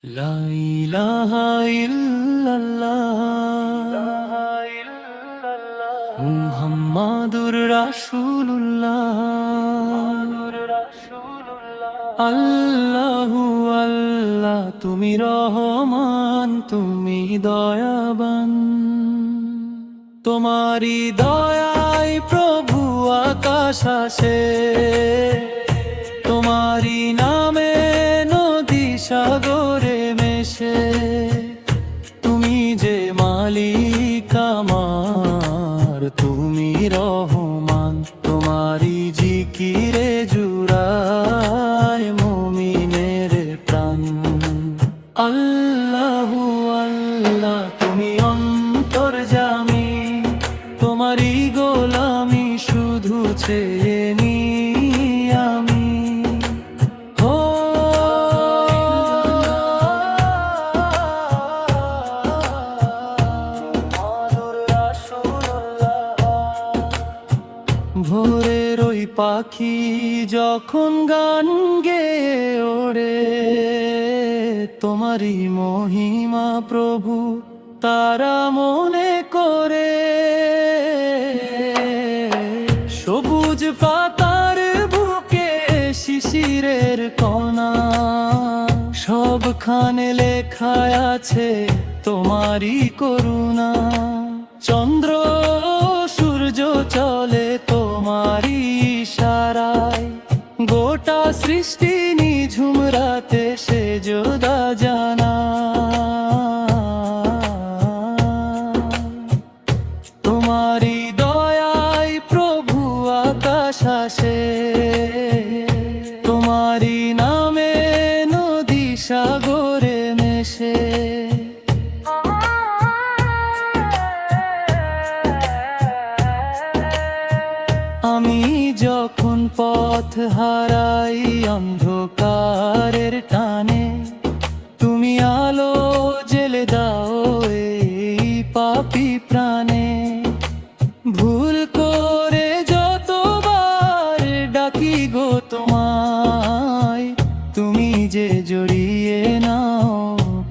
লা ইলাহা ইল্লাল্লাহ মুহাম্মাদুর রাসূলুল্লাহ আল্লাহু আল্লাহ তুমি রহমান তুমি দয়াবান তোমারি দয়ায় প্রভু আকাশ আসে তোমারি নামে নদী সাগরে মেশে তুমি যে মালিক আমার তুমি রহমান তোমারি জিকিরে জুড়ায় মুমিনের প্রাণ আল্লাহু আল্লাহ তুমি অন্তর্যামী তোমারি গোলামি শুধু চেয়ে নি আমি ভোরের ওই পাখি যখন গান গেয়ে ওড়ে তোমারই মহিমা প্রভু তারা মনে করে সবুজ পাতার বুকে শিশিরের কণা সবখানে লেখা আছে তোমারই করুণা চন্দ্র সূর্য চলে তোমারই ইশারায় গোটা সৃষ্টি নিঝুম রাতে সে যোদা জানা তোমারই দয়ায় প্রভু আকাশ আসে তোমারই নামে নদী সাগরে মেশে আমি যখন পথ হারাই অন্ধকারের টানে তুমি আলো জেলে দাও এই পাপী প্রাণে ভুল করে যতবার ডাকি গো তোমায় তুমি যে জড়িয়ে নাও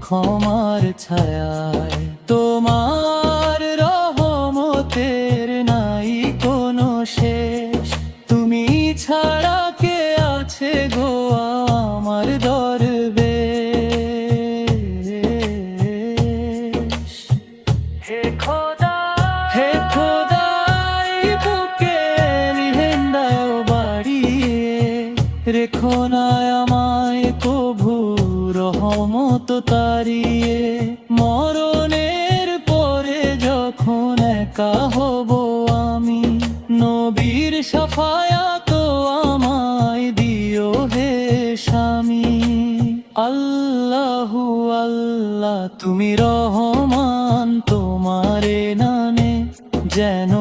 ক্ষমার ছায়ায় তোমার রহমতের নাই কোনো শেষ তুমি ছাড়া কে আছে গো আমার দরবেশ হে খোদা এই বুকের হেন্দাও বাড়িয়ে রেখো না আমায় কভু রহমত তারিয়ে মরণের পরে যখন একা হব আমি নবীর শাফায়াত আমায় দিও হে স্বামী আল্লাহু আল্লাহ তুমি রহমান তোমারে নামে যেন